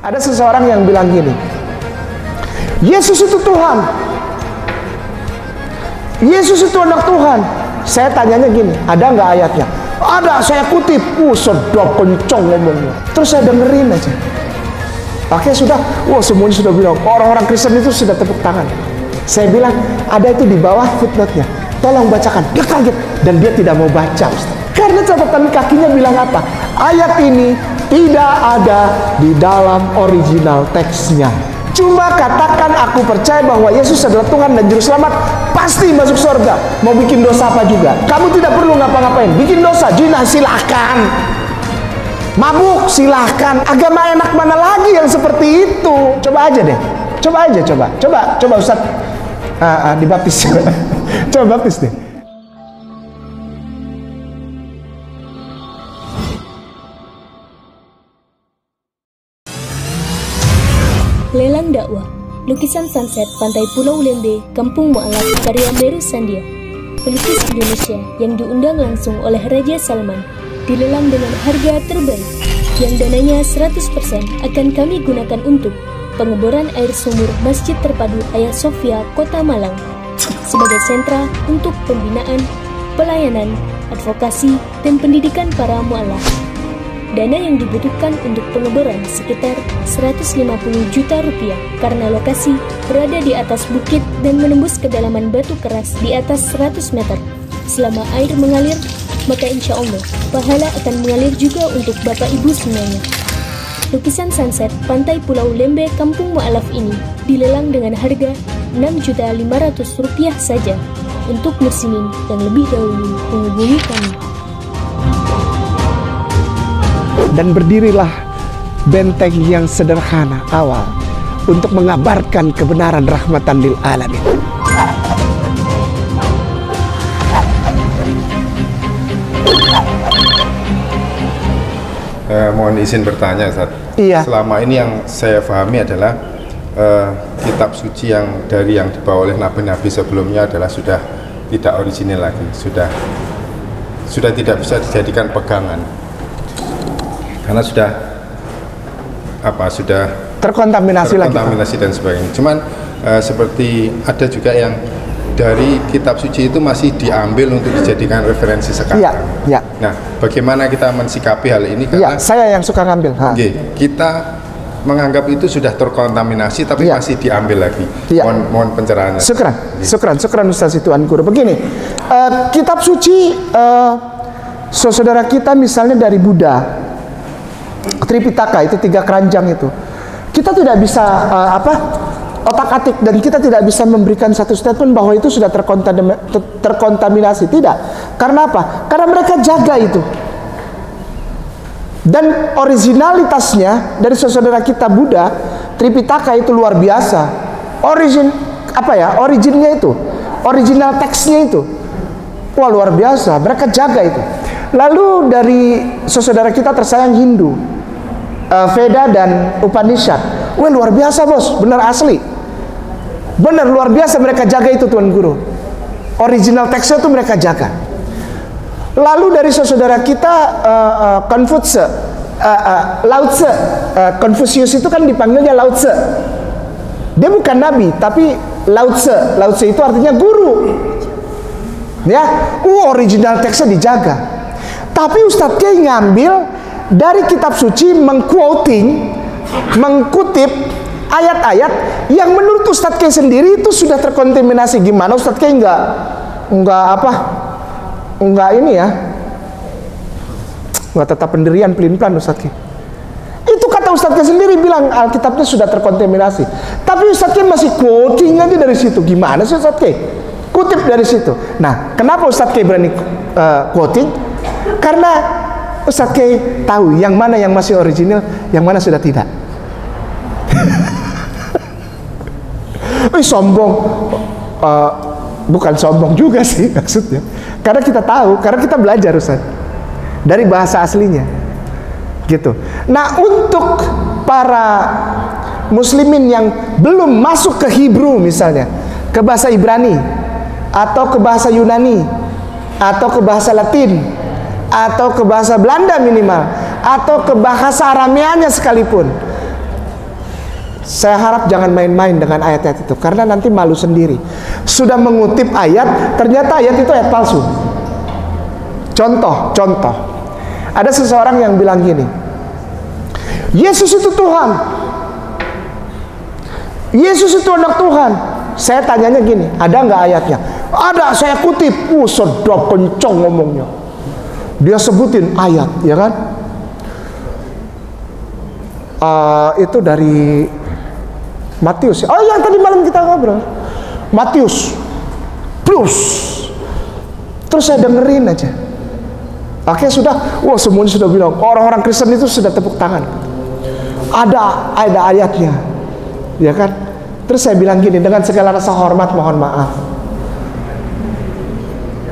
Ada seseorang yang bilang gini, Yesus itu Tuhan, Yesus itu anak Tuhan. Saya tanyanya gini, ada nggak ayatnya? Ada, saya kutip. Sedap kencang ngomongnya. Terus saya dengerin aja. Oke, sudah. Semuanya sudah bilang, orang-orang Kristen itu sudah tepuk tangan. Saya bilang, ada itu di bawah footnote-nya. Tolong bacakan. Dia kaget dan dia tidak mau baca, Ustaz. Karena catatan kakinya bilang apa? Ayat ini tidak ada di dalam original teksnya. Cuma katakan aku percaya bahwa Yesus adalah Tuhan dan Juru Selamat, pasti masuk surga. Mau bikin dosa apa juga, kamu tidak perlu ngapa-ngapain. Bikin dosa, zina silahkan, mabuk silahkan. Agama enak mana lagi yang seperti itu? Coba aja deh, coba aja, coba Ustaz dibaptis. Coba baptis deh. Lelang dakwah, lukisan sunset pantai Pulau Lembe, Kampung Mu'alaf, karya Meru Sandia. Pelukis Indonesia yang diundang langsung oleh Raja Salman, dilelang dengan harga terbaik, yang dananya 100% akan kami gunakan untuk pengeboran air sumur Masjid Terpadu Hagia Sophia, Kota Malang, sebagai sentra untuk pembinaan, pelayanan, advokasi, dan pendidikan para mu'alaf. Dana yang dibutuhkan untuk pengeboran sekitar 150 juta rupiah karena lokasi berada di atas bukit dan menembus kedalaman batu keras di atas 100 meter. Selama air mengalir, maka insya Allah pahala akan mengalir juga untuk Bapak Ibu semuanya. Lukisan sunset pantai Pulau Lembe Kampung Mu'alaf ini dilelang dengan harga Rp6.500.000 saja untuk muslimin yang lebih dahulu menghubungi kami. Dan berdirilah benteng yang sederhana awal untuk mengabarkan kebenaran rahmatan lil alamin. Mohon izin bertanya, Ustaz. Iya. Selama ini yang saya pahami adalah kitab suci yang dibawa oleh nabi-nabi sebelumnya adalah sudah tidak orisinil lagi, sudah tidak bisa dijadikan pegangan. Karena sudah terkontaminasi lagi, dan sebagainya. Cuman seperti ada juga yang dari kitab suci itu masih diambil untuk dijadikan referensi sekarang. Iya. Nah, bagaimana kita mensikapi hal ini? Karena saya yang suka ngambil. Kita menganggap itu sudah terkontaminasi, tapi masih diambil lagi. Mohon pencerahannya. Syukran Ustaz Tuan Guru. Begini, kitab suci saudara kita misalnya dari Buddha, Tripitaka itu 3 keranjang itu, kita tidak bisa otak-atik dan kita tidak bisa memberikan satu statement bahwa itu sudah terkontaminasi. Tidak. Karena apa? Karena mereka jaga itu. Dan originalitasnya dari saudara kita Buddha, Tripitaka itu luar biasa. Originnya itu, original teksnya itu, wah luar biasa. Mereka jaga itu. Lalu dari saudara kita tersayang Hindu, Veda dan Upanishad, wah luar biasa bos, benar asli, benar luar biasa mereka jaga itu Tuan Guru. Original teksnya itu mereka jaga. Lalu dari saudara kita Lao Tse, Confucius itu kan dipanggilnya Lao Tse. Dia bukan nabi, tapi Lao Tse. Lao Tse itu artinya guru. Ya, original teksnya dijaga. Tapi Ustadz Kiai ngambil dari kitab suci, mengkutip ayat-ayat yang menurut Ustadz Kiai sendiri itu sudah terkontaminasi. Gimana Ustadz Kiai nggak tetap pendirian pelin-pelan Ustadz Kiai. Itu kata Ustadz Kiai sendiri bilang Alkitabnya sudah terkontaminasi. Tapi Ustadz Kiai masih quoting aja dari situ. Gimana sih Ustadz Kiai? Kutip dari situ. Nah, kenapa Ustadz Kiai berani quoting? Karena Ustadz Kiai tahu yang mana yang masih original, yang mana sudah tidak. Sombong. Bukan sombong juga sih maksudnya. Karena kita tahu, karena kita belajar Ustadz dari bahasa aslinya. Gitu. Nah, untuk para muslimin yang belum masuk ke Hebrew misalnya, ke bahasa Ibrani atau ke bahasa Yunani atau ke bahasa Latin atau ke bahasa Belanda minimal, atau ke bahasa Arameanya sekalipun, Saya harap jangan main-main dengan ayat-ayat itu, karena nanti malu sendiri. Sudah mengutip ayat, ternyata ayat itu ayat palsu. Contoh. Ada seseorang yang bilang gini, Yesus itu Tuhan, Yesus itu anak Tuhan. Saya tanyanya gini, ada nggak ayatnya? Ada, saya kutip. Sedap kencang ngomongnya. Dia sebutin ayat, ya kan? Itu dari Matius. Oh, yang tadi malam kita ngobrol. Matius plus. Terus saya dengerin aja. Oke, sudah. Wah, semuanya sudah bilang. Orang-orang Kristen itu sudah tepuk tangan. Ada ayatnya, ya kan? Terus saya bilang gini, dengan segala rasa hormat, mohon maaf.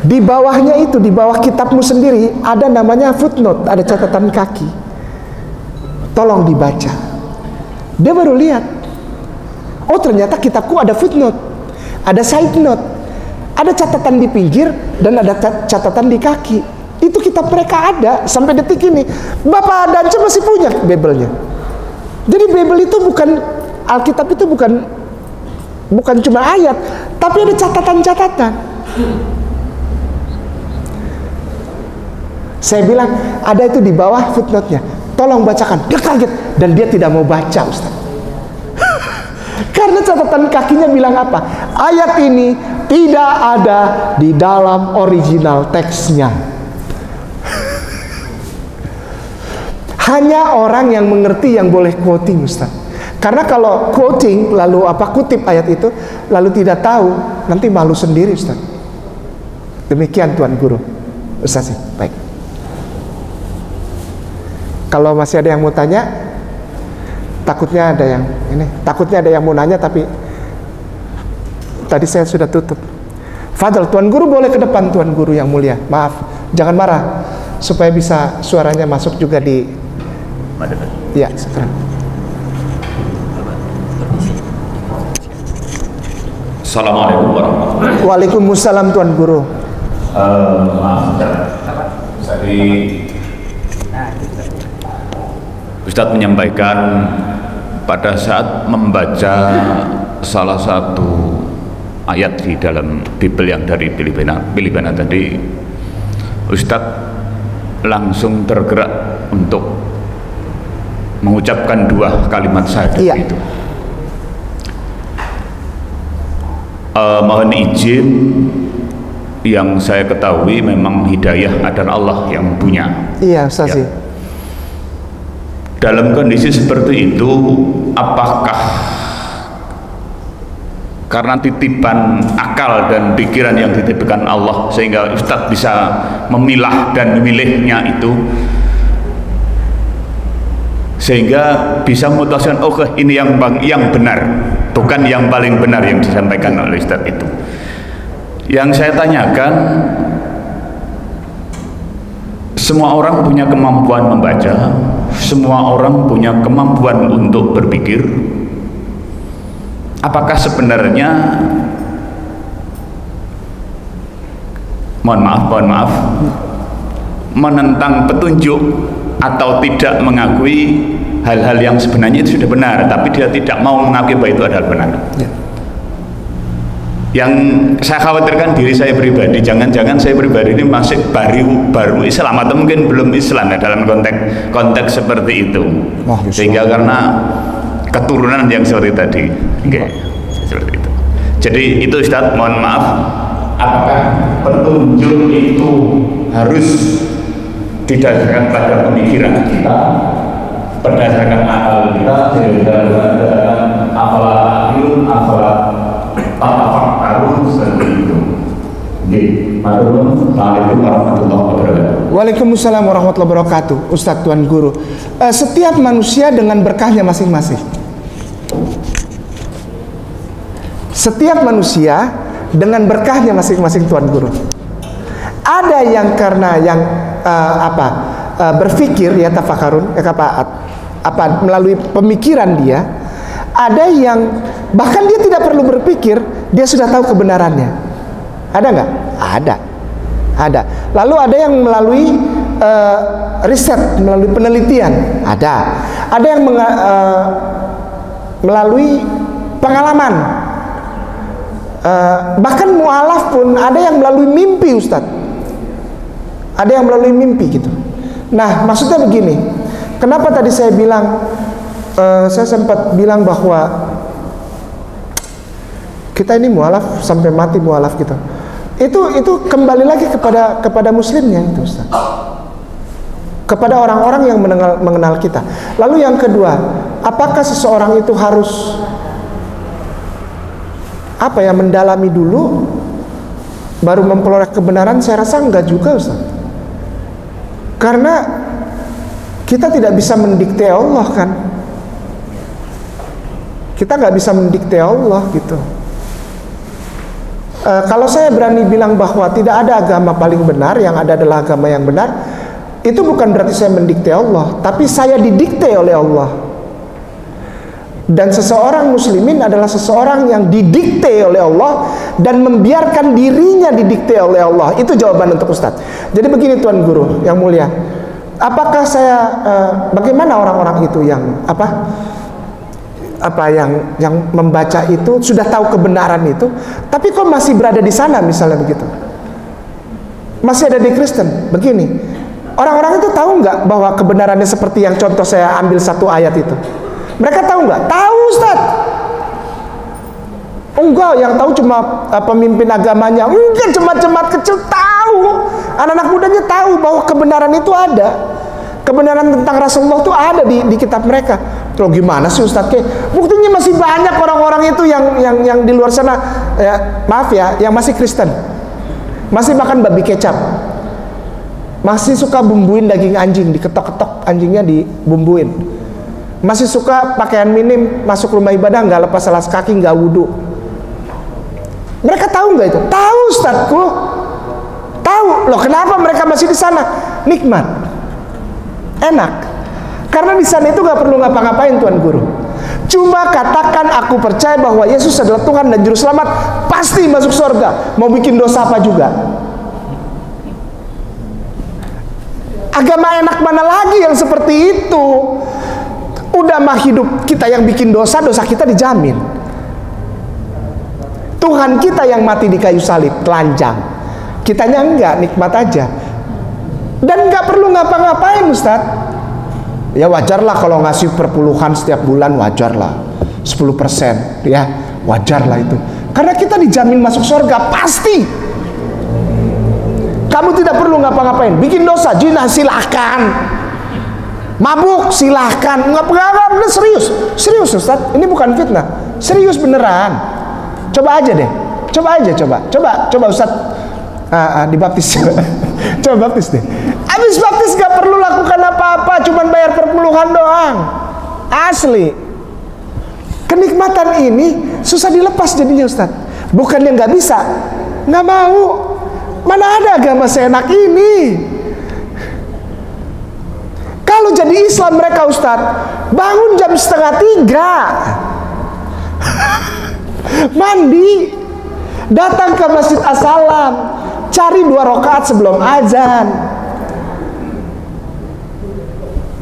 Di bawahnya itu, di bawah kitabmu sendiri, ada namanya footnote, ada catatan kaki. Tolong dibaca. Dia baru lihat. Oh, ternyata kitabku ada footnote, ada side note, ada catatan di pinggir dan ada catatan di kaki. Itu kitab mereka ada sampai detik ini. Bapak Dance masih punya Bible-nya. Jadi Bible itu bukan, Alkitab itu bukan cuma ayat, tapi ada catatan-catatan. Saya bilang ada itu di bawah footnote-nya. Tolong bacakan. Dia kaget dan dia tidak mau baca, Ustaz. Karena catatan kakinya bilang apa? Ayat ini tidak ada di dalam original teksnya. Hanya orang yang mengerti yang boleh quoting, Ustaz. Karena kalau quoting lalu kutip ayat itu lalu tidak tahu, nanti malu sendiri, Ustaz. Demikian Tuan Guru. Ustaz sih, baik. Kalau masih ada yang mau tanya, takutnya ada yang mau nanya, tapi tadi saya sudah tutup. Fadl, Tuan Guru boleh ke depan, Tuan Guru yang mulia. Maaf, jangan marah, supaya bisa suaranya masuk juga di. Ya, sekarang. Assalamualaikum warahmatullahi wabarakatuh. Waalaikumsalam Tuan Guru. Maaf, tadi Ustadz menyampaikan pada saat membaca salah satu ayat di dalam Bible yang dari Filipina tadi, Ustadz langsung tergerak untuk mengucapkan dua kalimat saja. Iya. Itu. Mohon izin, yang saya ketahui memang hidayah adalah Allah yang punya. Iya, Ustaz. Ya. Dalam kondisi seperti itu, apakah karena titipan akal dan pikiran yang dititipkan Allah sehingga Ustadz bisa memilah dan memilihnya itu, sehingga bisa memutuskan, oke, ini yang benar, bukan yang paling benar yang disampaikan oleh Ustadz itu. Yang saya tanyakan, semua orang punya kemampuan membaca, semua orang punya kemampuan untuk berpikir. Apakah sebenarnya, mohon maaf, menentang petunjuk atau tidak mengakui hal-hal yang sebenarnya itu sudah benar, tapi dia tidak mau mengakui bahwa itu adalah benar. Ya. Yang saya khawatirkan diri saya pribadi, jangan-jangan saya pribadi ini masih baru Islam atau mungkin belum Islam ya, dalam konteks seperti itu. Sehingga karena keturunan yang seperti tadi, seperti itu. Jadi itu Ustadz, mohon maaf, apakah petunjuk itu harus didasarkan pada pemikiran kita, berdasarkan akal kita, berdasarkan afalatun, tafakarun, seperti itu. Assalamualaikum warahmatullahi wabarakatuh. Waalaikumsalam warahmatullahi wabarakatuh. Ustadz, Tuan Guru, setiap manusia dengan berkahnya masing-masing. Setiap manusia dengan berkahnya masing-masing, Tuan Guru. Ada yang karena yang berpikir, ya, tafakarun, melalui pemikiran dia. Ada yang bahkan dia tidak perlu berpikir, dia sudah tahu kebenarannya. Ada nggak? Ada. Lalu ada yang melalui riset, melalui penelitian. Ada yang melalui pengalaman. Bahkan mu'alaf pun ada yang melalui mimpi, Ustadz. Ada yang melalui mimpi gitu. Nah, maksudnya begini. Kenapa tadi saya bilang, saya sempat bilang bahwa kita ini mu'alaf sampai mati mu'alaf gitu. Itu kembali lagi kepada muslimnya itu, Ustaz. Kepada orang-orang yang mengenal kita. Lalu yang kedua, apakah seseorang itu harus mendalami dulu baru memperoleh kebenaran? Saya rasa enggak juga, Ustaz. Karena kita tidak bisa mendikte Allah kan. Kita nggak bisa mendikte Allah gitu. Kalau saya berani bilang bahwa tidak ada agama paling benar, yang ada adalah agama yang benar, itu bukan berarti saya mendikte Allah, tapi saya didikte oleh Allah. Dan seseorang muslimin adalah seseorang yang didikte oleh Allah dan membiarkan dirinya didikte oleh Allah. Itu jawaban untuk Ustadz. Jadi begini Tuan Guru yang mulia, apakah saya bagaimana orang-orang itu yang yang membaca itu sudah tahu kebenaran itu, tapi kok masih berada di sana, misalnya begitu, masih ada di Kristen? Begini, orang-orang itu tahu nggak bahwa kebenarannya seperti yang contoh saya ambil satu ayat itu? Mereka tahu nggak? Tahu, Ustaz. Enggak, yang tahu cuma pemimpin agamanya. Enggak, jemaat-jemaat kecil tahu. Anak-anak mudanya tahu bahwa kebenaran itu ada. Kebenaran tentang Rasulullah itu ada di kitab mereka. Loh gimana sih Ustaz? Buktinya masih banyak orang-orang itu yang di luar sana, ya, maaf ya, yang masih Kristen, masih makan babi kecap, masih suka bumbuin daging anjing, diketok-ketok anjingnya dibumbuin, masih suka pakaian minim, masuk rumah ibadah nggak lepas alas kaki, nggak wudhu. Mereka tahu nggak itu? Tahu, Ustazku. Tahu. Loh kenapa mereka masih di sana? Nikmat, enak. Karena di sana itu nggak perlu ngapa-ngapain, Tuan Guru. Cuma katakan aku percaya bahwa Yesus adalah Tuhan dan Juru Selamat, pasti masuk surga. Mau bikin dosa apa juga. Agama enak mana lagi yang seperti itu? Udah mah hidup kita yang bikin dosa, dosa kita dijamin. Tuhan kita yang mati di kayu salib, telanjang. Kitanya enggak, nikmat aja. Dan enggak perlu ngapa-ngapain, Ustaz. Ya wajarlah kalau ngasih perpuluhan setiap bulan, wajarlah 10%, ya wajarlah itu. Karena kita dijamin masuk surga, pasti. Kamu tidak perlu ngapa-ngapain. Bikin dosa, zina silahkan, mabuk silahkan, nggak serius Ustaz. Ini bukan fitnah, serius beneran. Coba aja deh, coba Ustaz. Dibaptis. Coba baptis deh. Habis baptis gak perlu lakukan apa-apa, cuman bayar perpuluhan doang. Asli. Kenikmatan ini susah dilepas jadinya, Ustaz. Bukannya nggak bisa, nggak mau. Mana ada agama seenak ini? Kalau jadi Islam mereka, Ustaz, bangun jam 2:30, mandi, datang ke Masjid As-Salam, cari 2 rakaat sebelum azan,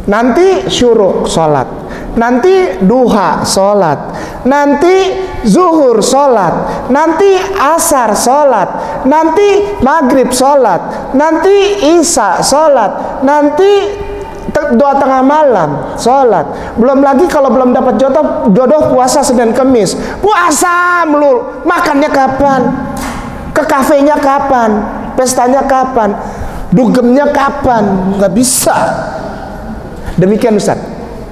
nanti syuruk sholat, nanti duha sholat, nanti zuhur sholat, nanti asar sholat, nanti maghrib sholat, nanti isya sholat, nanti doa tengah malam sholat. Belum lagi kalau belum dapat jodoh puasa Senin Kemis, puasa melulu. Makannya kapan? Ke kafenya kapan? Pestanya kapan? Dugemnya kapan? Nggak bisa. Demikian Ustaz.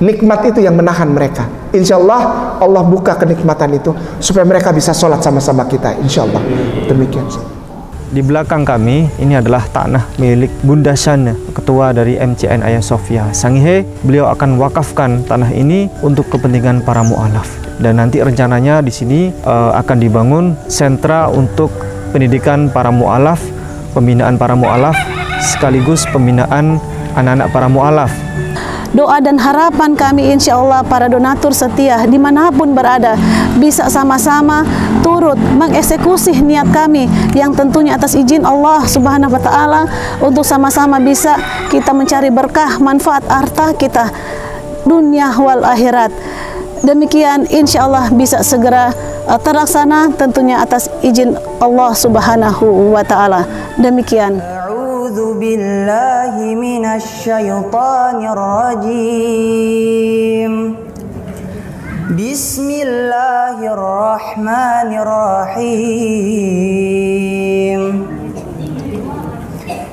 Nikmat itu yang menahan mereka. Insya Allah Allah buka kenikmatan itu supaya mereka bisa sholat sama-sama kita. Insya Allah. Demikian Ustaz. Di belakang kami ini adalah tanah milik Bunda Shana, ketua dari MCN Ayah Sofia Sangihe. Beliau akan wakafkan tanah ini untuk kepentingan para mu'alaf. Dan nanti rencananya di sini akan dibangun sentra untuk pendidikan para mu'alaf, pembinaan para mu'alaf, sekaligus pembinaan anak-anak para mu'alaf. Doa dan harapan kami insya Allah para donatur setia dimanapun berada bisa sama-sama turut mengeksekusi niat kami yang tentunya atas izin Allah Subhanahu wa Ta'ala untuk sama-sama bisa kita mencari berkah manfaat harta kita dunia wal akhirat. Demikian insya Allah bisa segera terlaksana tentunya atas izin Allah Subhanahu wa Ta'ala. Demikian. A'udzu billahi minasy syaithanir rajim. Bismillahirrahmanirrahim.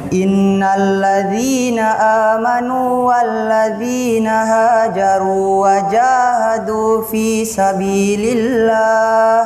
Innal ladzina amanu wal ladzina hajaru wa jahadu fi sabilillah